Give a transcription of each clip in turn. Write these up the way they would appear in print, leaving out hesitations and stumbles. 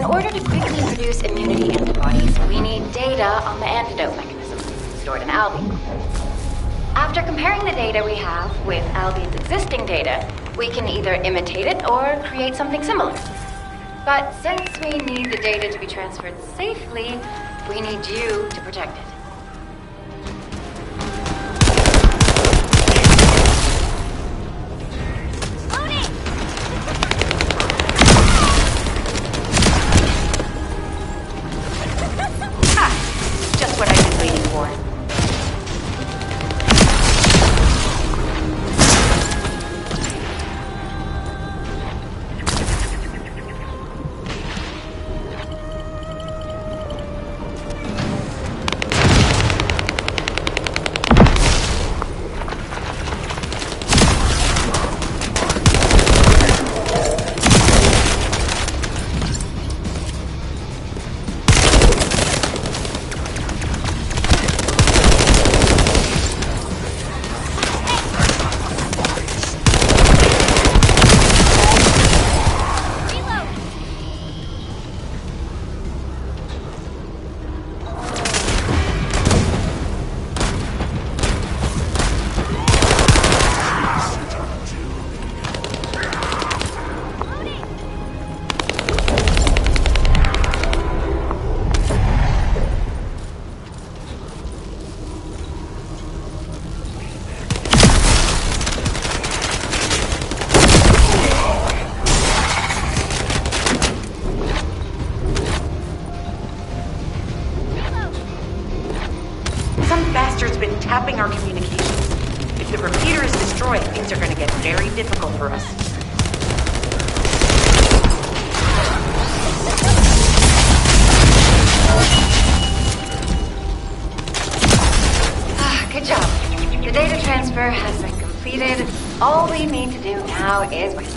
order to quickly produce immunity antibodies, we need data on the antidote mechanism stored in Albion. After comparing the data we have with Albion's existing data, we can either imitate it or create something similar. But since we need the data to be transferred safely, we need you to protect it. Just what I've been waiting for. Tapping our communications. If the repeater is destroyed, things are going to get very difficult for us. Good job. The data transfer has been completed. All we need to do now is wait.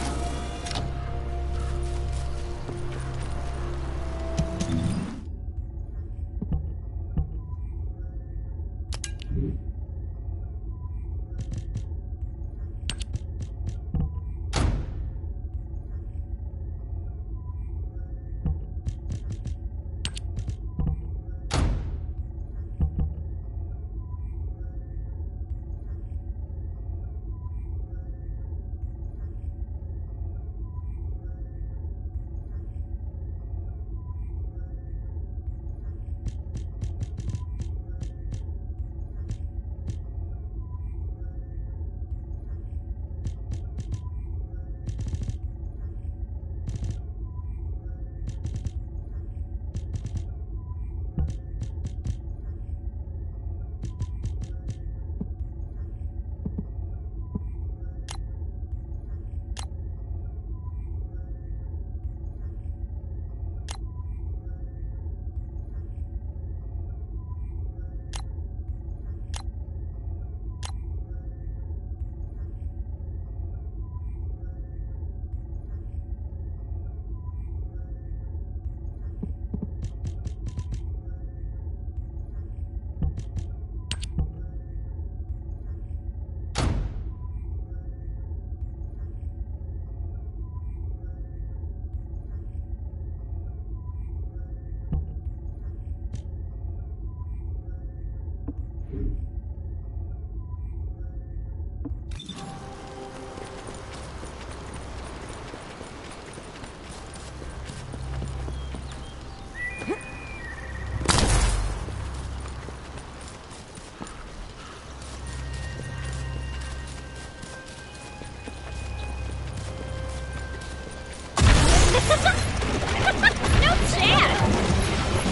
No chance!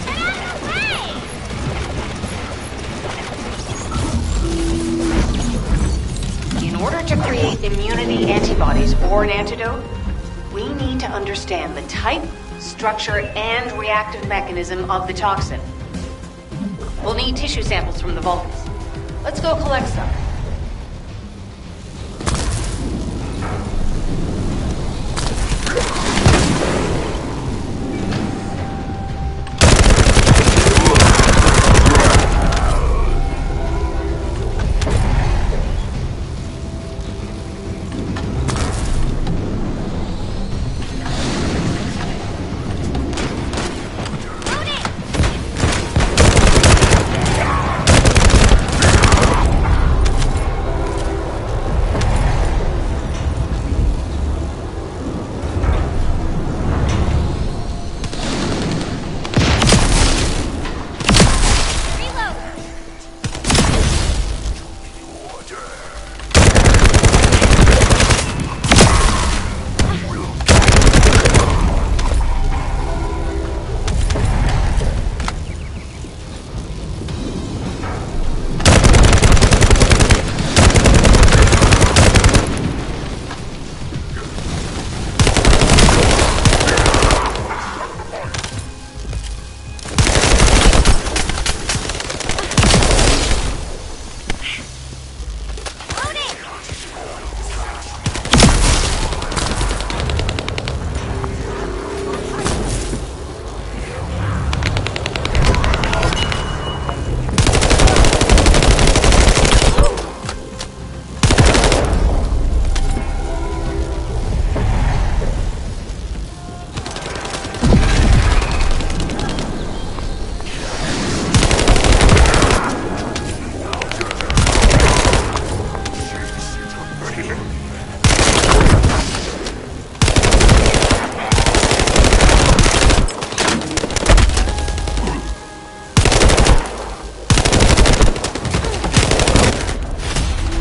Get out of the way! In order to create immunity antibodies or an antidote, we need to understand the type, structure, and reactive mechanism of the toxin. We'll need tissue samples from the Vulcans. Let's go collect some.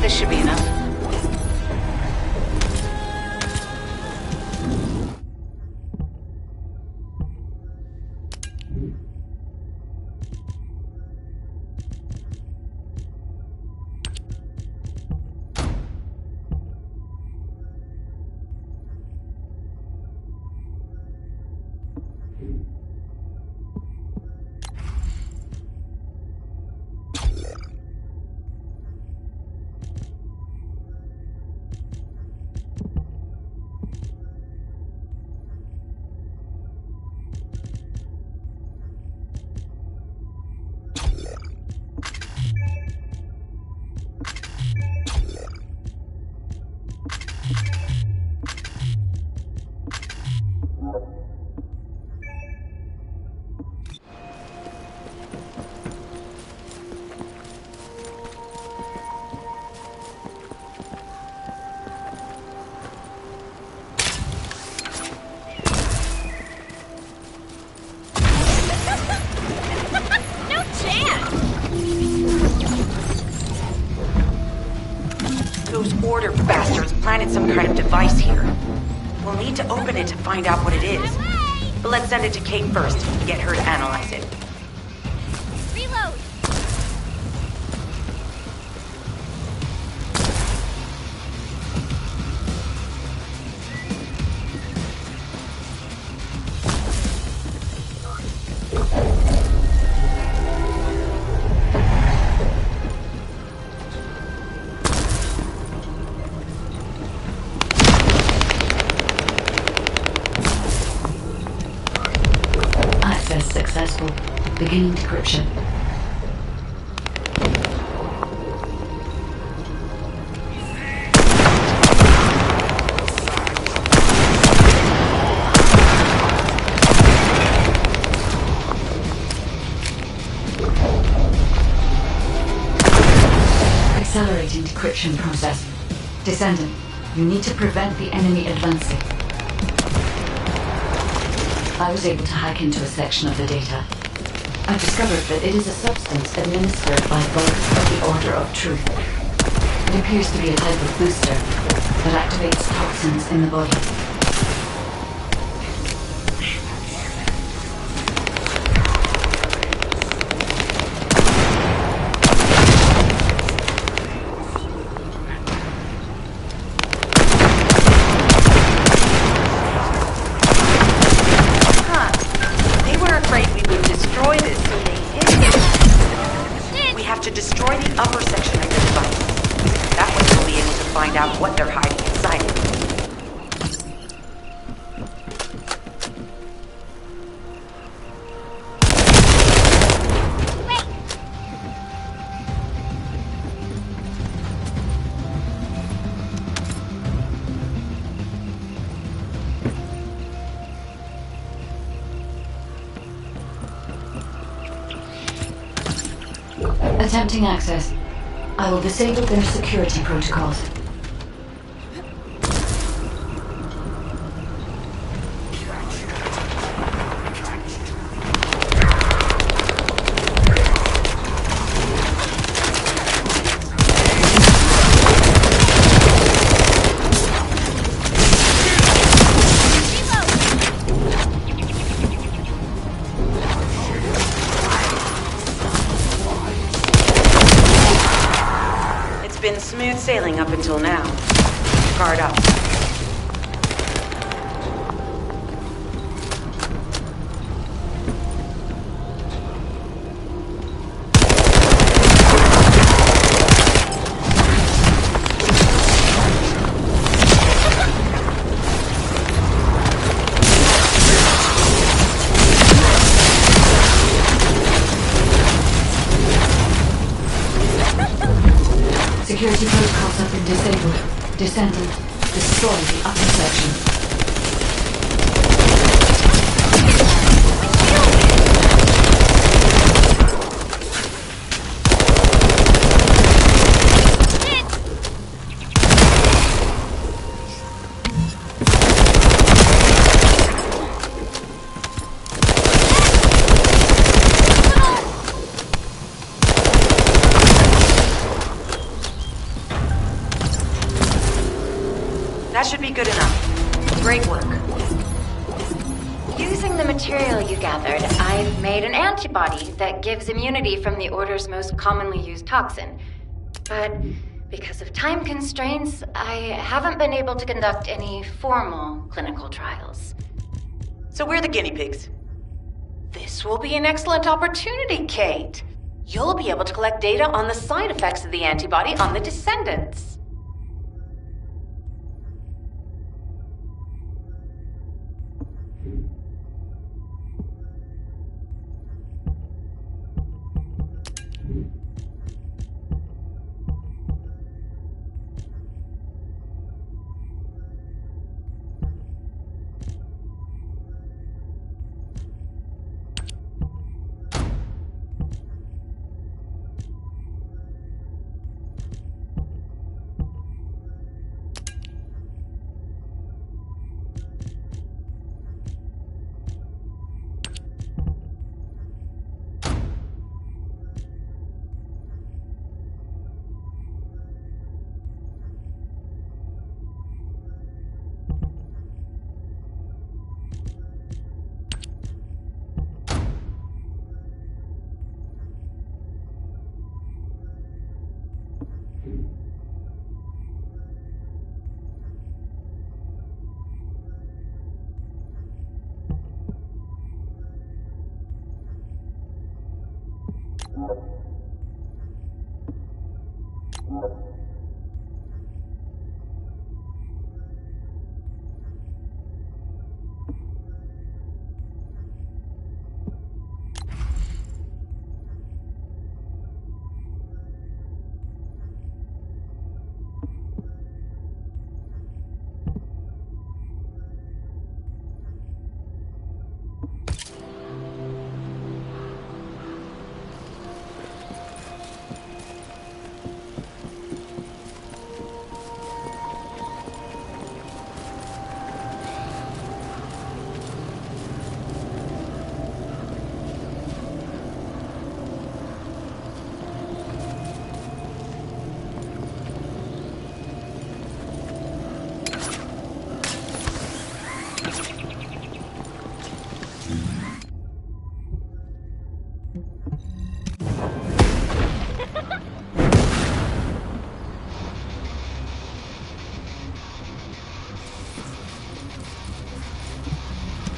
This should be enough. No chance! Those order bastards planted some kind of device here. We'll need to open it to find out what it is. But let's send it to Kate first and get her to analyze it. Reload! Access successful. Beginning decryption. Accelerating decryption process. Descendant, you need to prevent the enemy advancing. I was able to hack into a section of the data. I discovered that it is a substance administered by bugs of the Order of Truth. It appears to be a type of booster that activates toxins in the body. What they're hiding inside it. Attempting access. I will disable their security protocols. Been smooth sailing up until now. Guard up. Security protocols have been disabled. Descendant, destroy the upper section. That should be good enough. Great work. Using the material you gathered, I've made an antibody that gives immunity from the Order's most commonly used toxin. But because of time constraints, I haven't been able to conduct any formal clinical trials. So we're the guinea pigs. This will be an excellent opportunity, Kate. You'll be able to collect data on the side effects of the antibody on the descendants.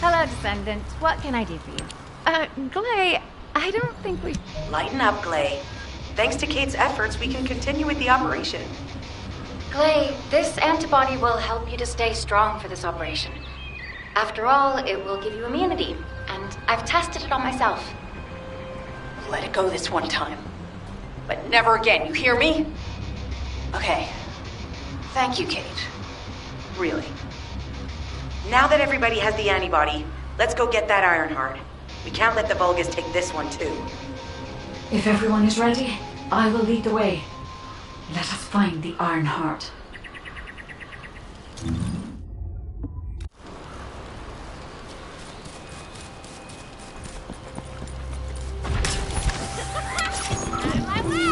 Hello, Descendant. What can I do for you? Glay, I don't think we... Lighten up, Glay. Thanks to Kate's efforts, we can continue with the operation. Glay, this antibody will help you to stay strong for this operation. After all, it will give you immunity, and I've tested it on myself. Let it go this one time. But never again, you hear me? Okay. Thank you, Kate. Really. Now that everybody has the antibody, let's go get that Ironheart. We can't let the Vulgus take this one too. If everyone is ready, I will lead the way. Let us find the Ironheart. My way!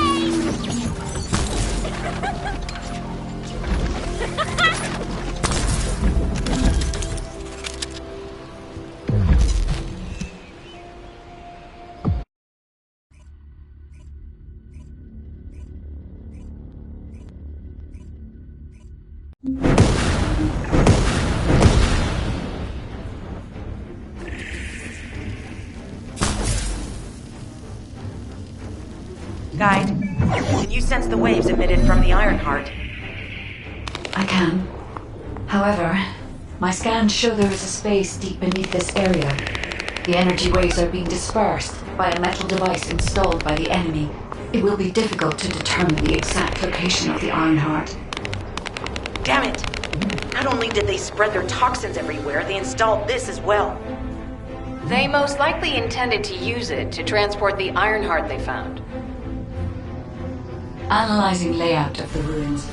Guide, can you sense the waves emitted from the Ironheart? I can. However, my scans show there is a space deep beneath this area. The energy waves are being dispersed by a metal device installed by the enemy. It will be difficult to determine the exact location of the Ironheart. Damn it! Not only did they spread their toxins everywhere, they installed this as well. They most likely intended to use it to transport the Ironheart they found. Analyzing layout of the ruins.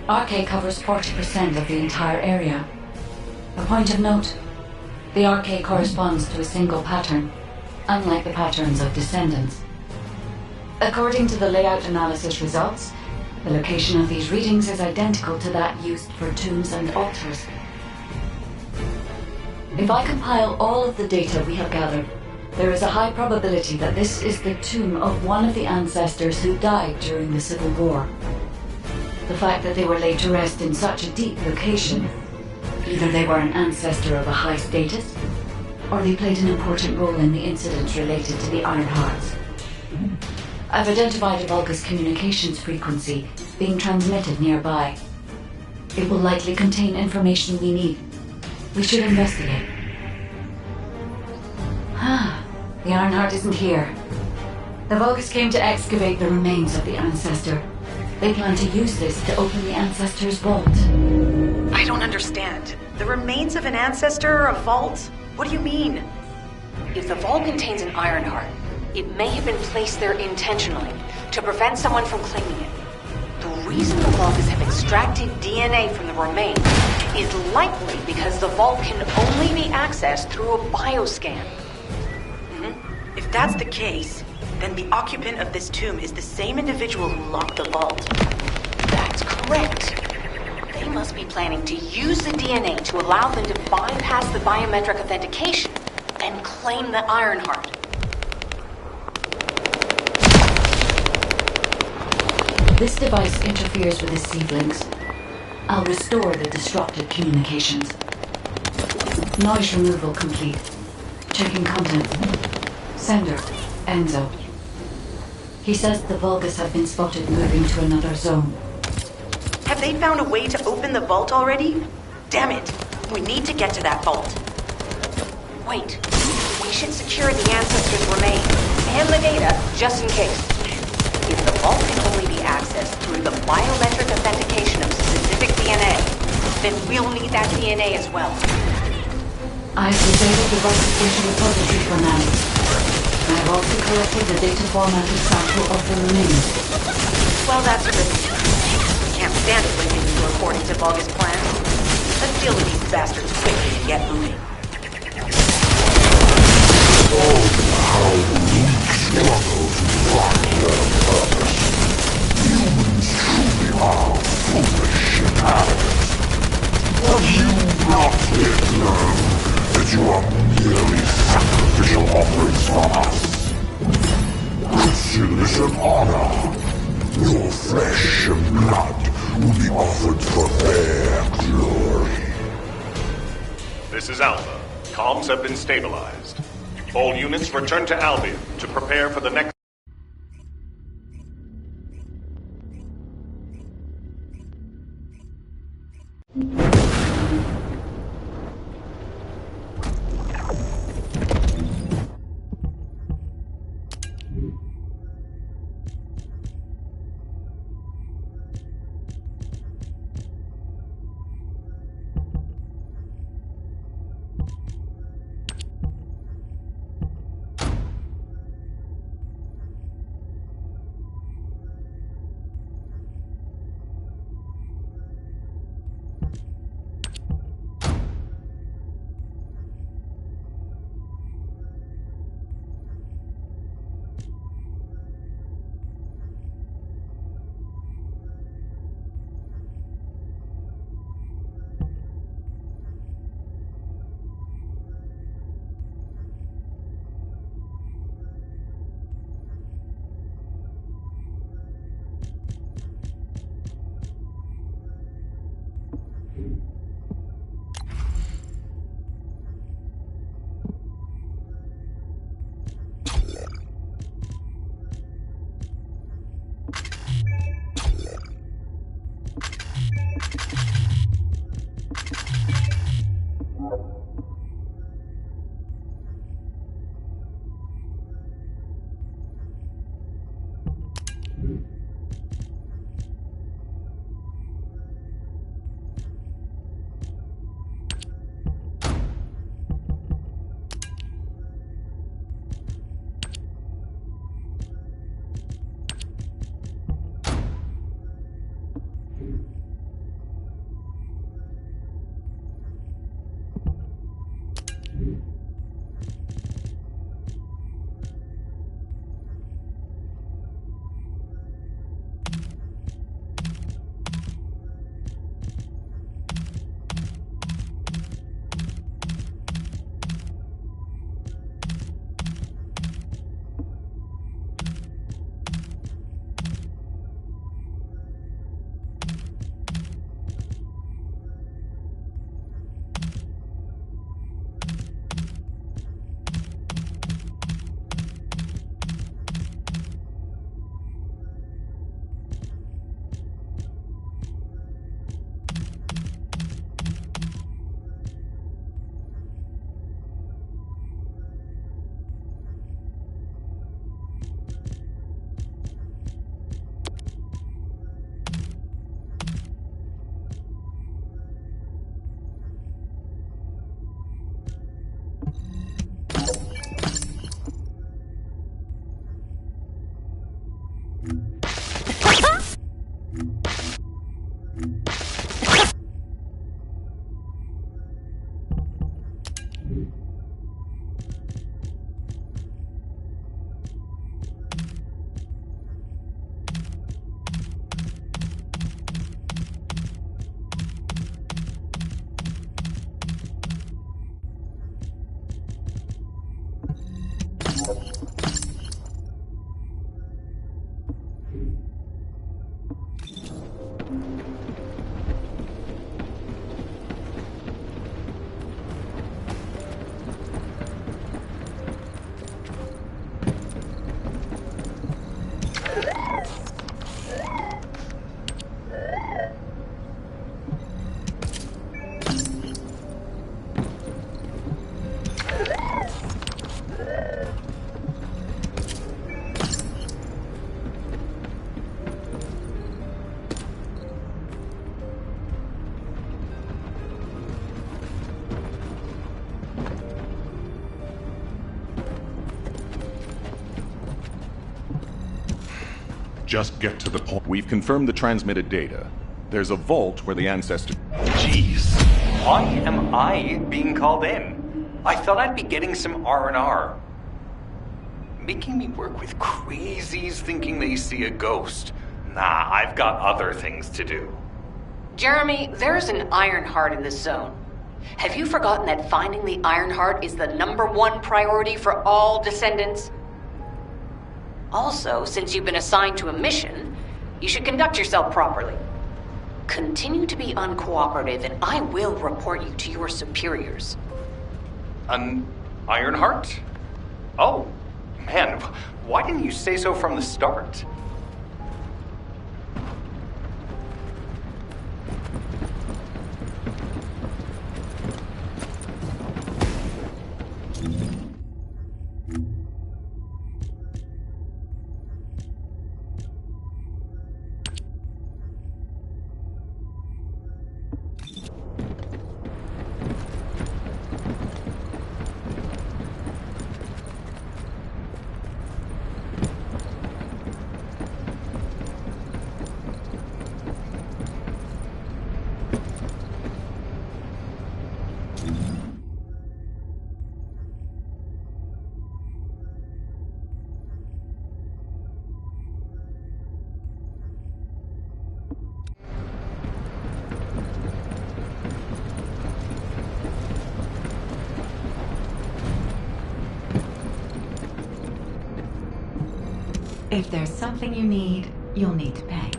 RK covers 40% of the entire area. A point of note, the RK corresponds to a single pattern, unlike the patterns of Descendants. According to the layout analysis results, The location of these readings is identical to that used for tombs and altars. If I compile all of the data we have gathered, there is a high probability that this is the tomb of one of the ancestors who died during the Civil War. The fact that they were laid to rest in such a deep location, either they were an ancestor of a high status, or they played an important role in the incidents related to the Iron Hearts. I've identified a Vulgus communications frequency being transmitted nearby. It will likely contain information we need. We should investigate. The Ironheart isn't here. The Vulgus came to excavate the remains of the ancestor. They plan to use this to open the ancestor's vault. I don't understand. The remains of an ancestor, a vault? What do you mean? If the vault contains an Ironheart, it may have been placed there intentionally to prevent someone from claiming it. The reason the Vulgus have extracted DNA from the remains is likely because the vault can only be accessed through a bioscan. If that's the case, then the occupant of this tomb is the same individual who locked the vault. That's correct. They must be planning to use the DNA to allow them to bypass the biometric authentication and claim the Ironheart. This device interferes with the seedlings. I'll restore the disrupted communications. Noise removal complete. Checking content. Sender, Enzo. He says the Vulgus have been spotted moving to another zone. Have they found a way to open the vault already? Damn it! We need to get to that vault. Wait, we should secure the ancestors' remains and the data just in case. If the vault can only be accessed through the biometric authentication of specific DNA, then we'll need that DNA as well. I've disabled the Vulgus into repository for now. I have also collected the data formatted sample of the remains. Well, that's a relief. Can't stand it when things go according to Vulgus plans. Let's deal with these bastards quickly and get moving. How we struggle to find their purpose. Humans truly are foolish and arrogant. Have you not yet learned that you are merely sacrificial offerings from us? Consider this an honor. Your flesh and blood will be offered for their glory. This is Alpha. Comms have been stabilized. All units return to Albion to prepare for the next... Just get to the point. We've confirmed the transmitted data. There's a vault where the ancestor... Jeez, why am I being called in? I thought I'd be getting some R&R. Making me work with crazies thinking they see a ghost. Nah, I've got other things to do. Jeremy, there's an Ironheart in this zone. Have you forgotten that finding the Ironheart is the #1 priority for all descendants? Also, since you've been assigned to a mission, you should conduct yourself properly. Continue to be uncooperative, and I will report you to your superiors. An Ironheart? Oh, man, why didn't you say so from the start? If there's something you need, you'll need to pay.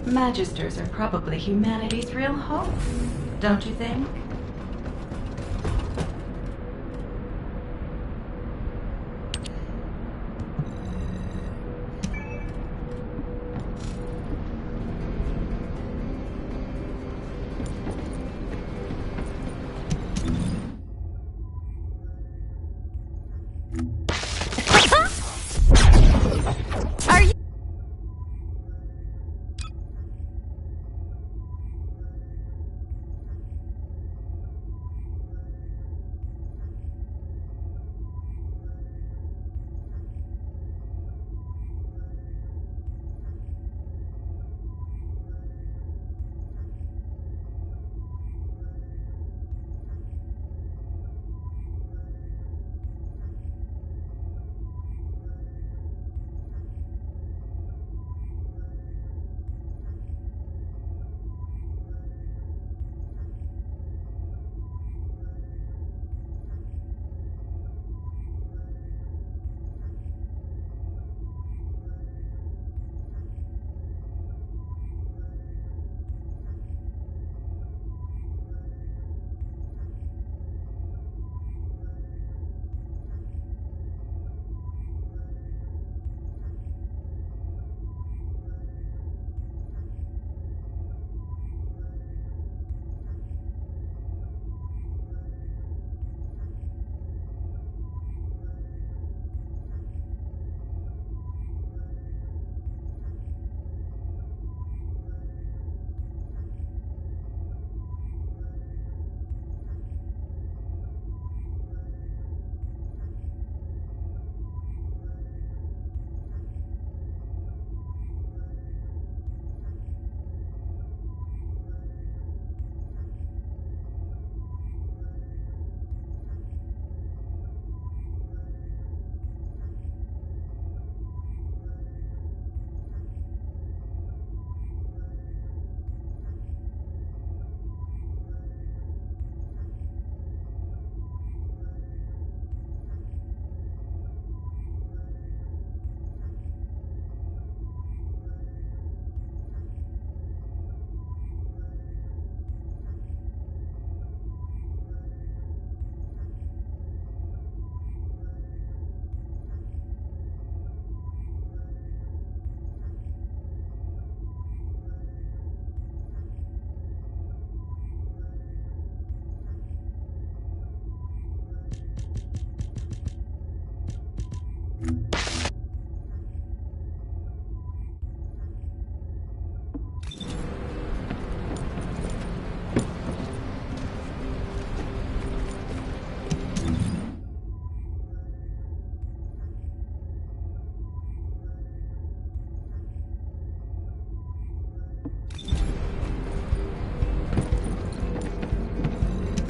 Magisters are probably humanity's real hope, don't you think?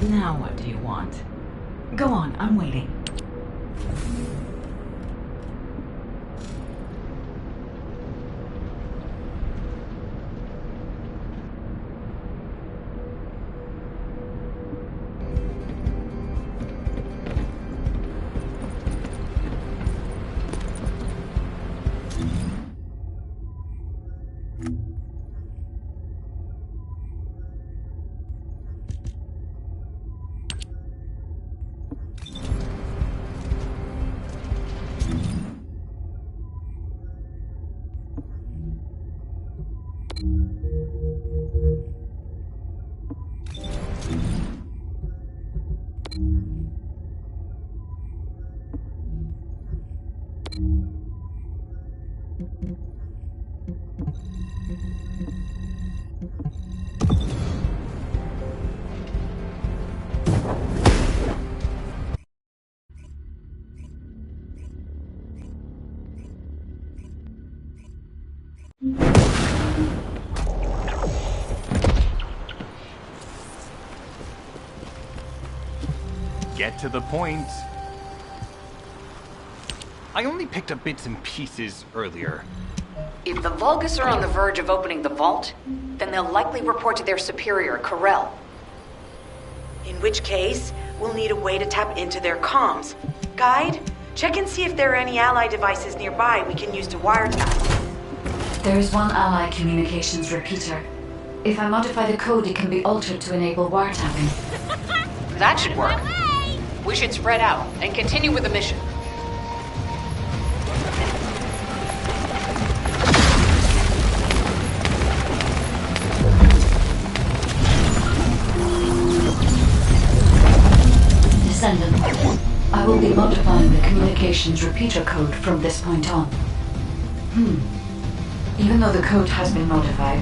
Now what do you want? Go on, I'm waiting. Get to the point. I only picked up bits and pieces earlier. If the Vulgus are on the verge of opening the vault, then they'll likely report to their superior, Corel. In which case, we'll need a way to tap into their comms. Guide, check and see if there are any ally devices nearby we can use to wiretap. There is one ally communications repeater. If I modify the code, it can be altered to enable wiretapping. That should work. We should spread out and continue with the mission. Descendant, I will be modifying the communications repeater code from this point on. Even though the code has been modified,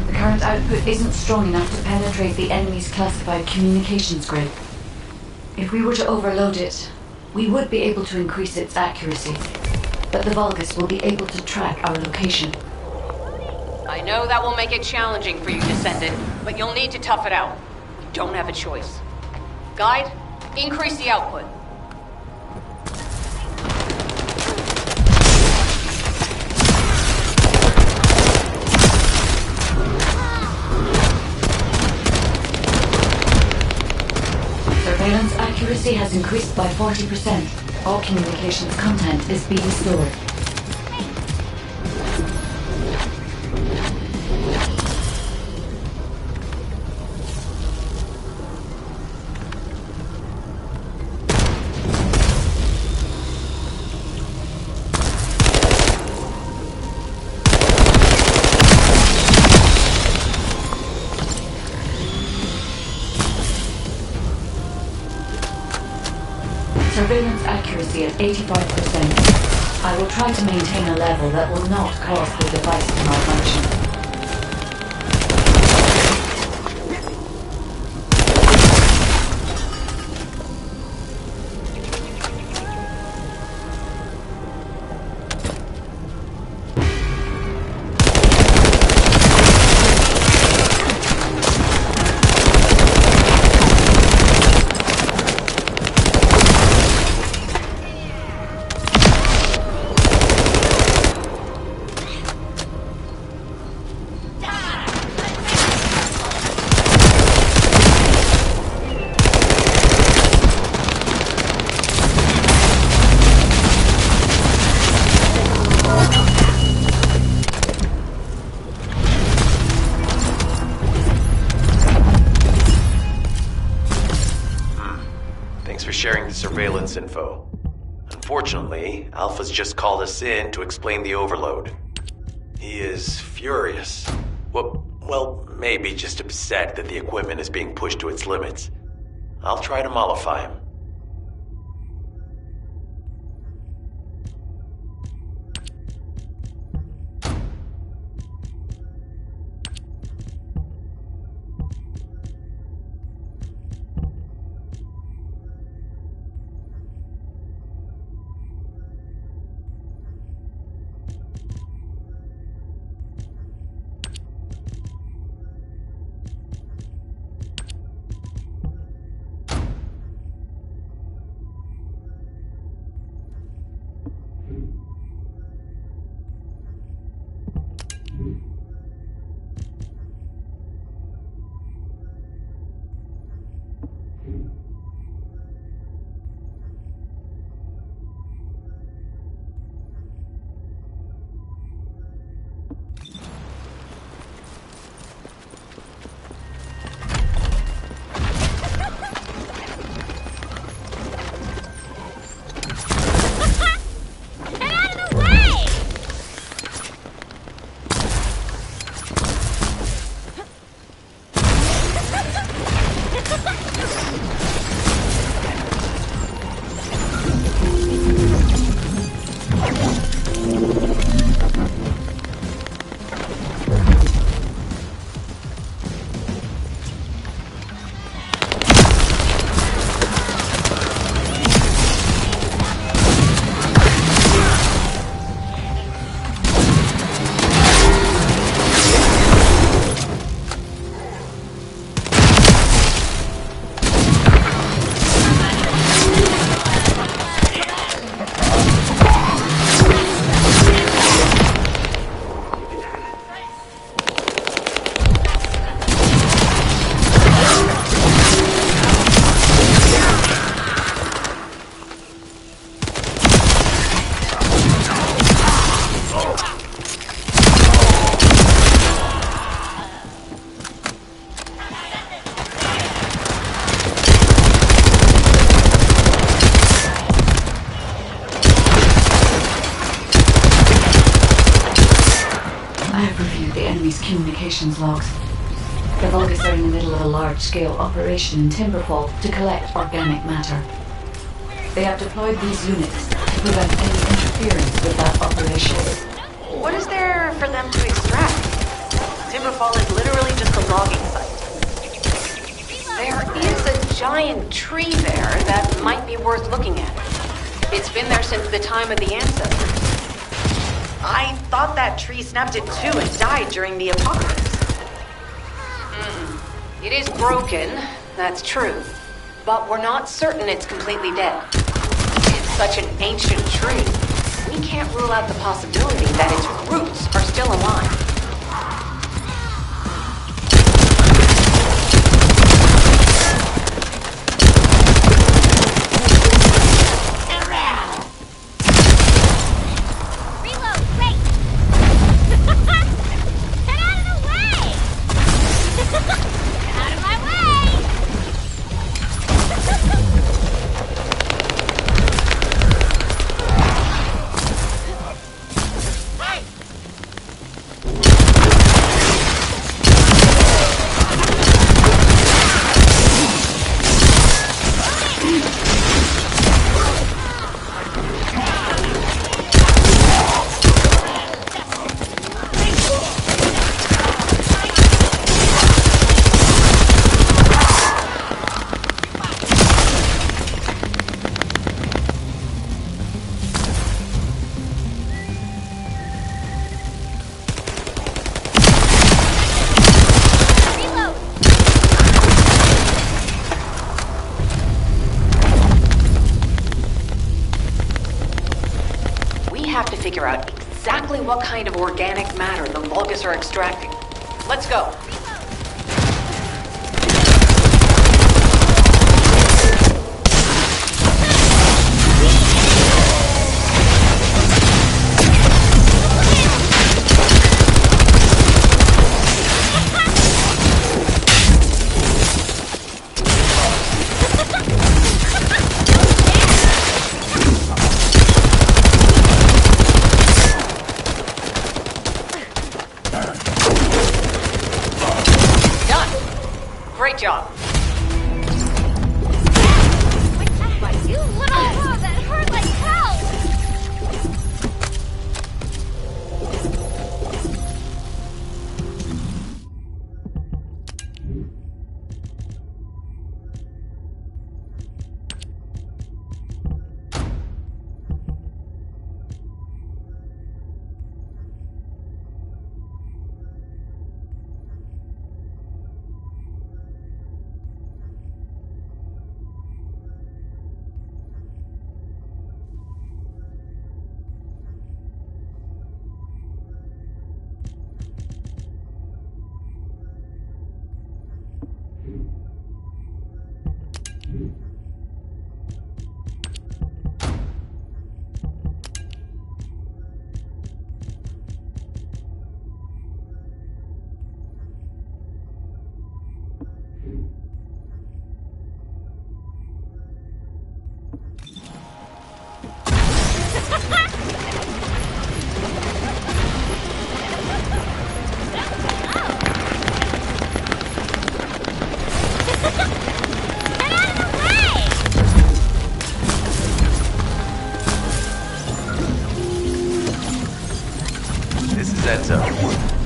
the current output isn't strong enough to penetrate the enemy's classified communications grid. If we were to overload it, we would be able to increase its accuracy, but the Vulgus will be able to track our location. I know that will make it challenging for you, Descendant, but you'll need to tough it out. We don't have a choice. Guide, increase the output. Surveillance accuracy has increased by 40%. All communications content is being stored. Surveillance accuracy at 85%. I will try to maintain a level that will not cause the device to malfunction. Sharing the surveillance info. Unfortunately, Alpha's just called us in to explain the overload. He is furious. Well, maybe just upset that the equipment is being pushed to its limits. I'll try to mollify him. communications logs. The Vulgus are in the middle of a large-scale operation in Timberfall to collect organic matter. They have deployed these units to prevent any interference with that operation. What is there for them to extract? Timberfall is literally just a logging site. There is a giant tree there that might be worth looking at. It's been there since the time of the ancestors. I thought that tree snapped in two and died during the apocalypse. It is broken, that's true. But we're not certain it's completely dead. It's such an ancient tree. We can't rule out the possibility that its roots are still alive. Figure out exactly what kind of organic matter the Vulgus are extracting. Let's go. Great job. You little bug that hurt like hell!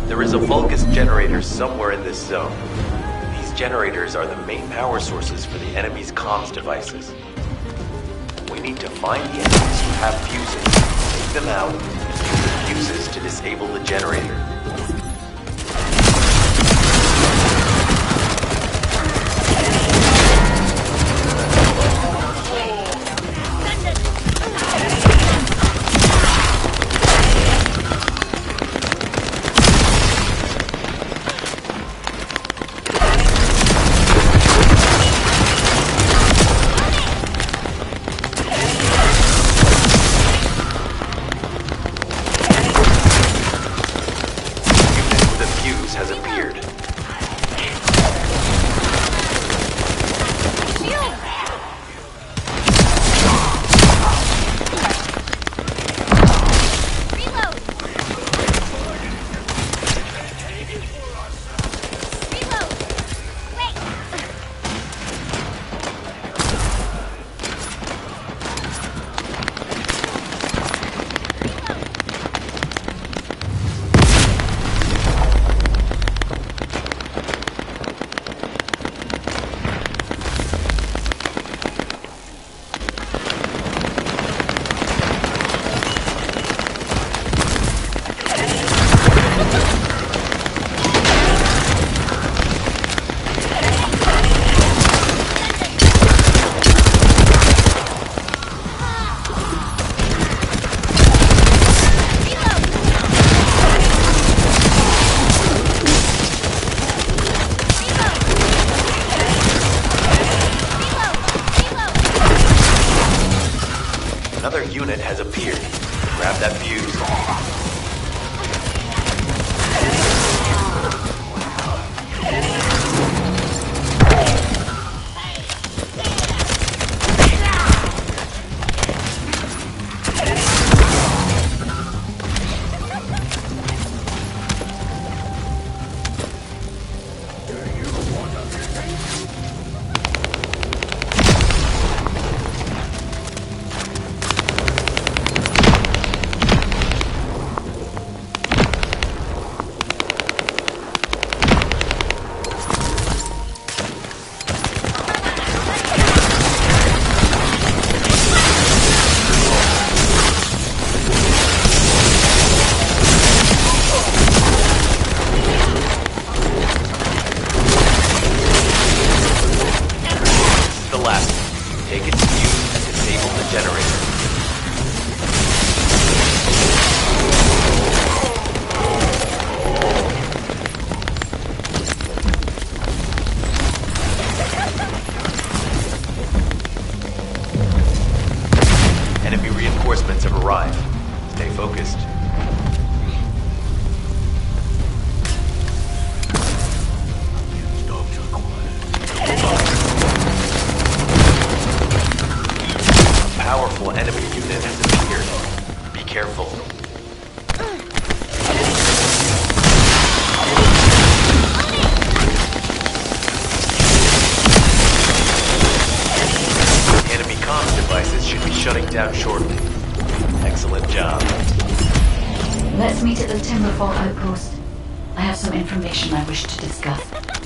There is a Vulgus generator somewhere in this zone. These generators are the main power sources for the enemy's comms devices. We need to find the enemies who have fuses, take them out, and use the fuses to disable the generator. third unit has appeared. Grab that fuse. Enemy reinforcements have arrived. Stay focused. A powerful enemy unit has appeared. Be careful. Enemy comms devices should be shutting down shortly. Excellent job. Let's meet at the Timberfall outpost. I have some information I wish to discuss.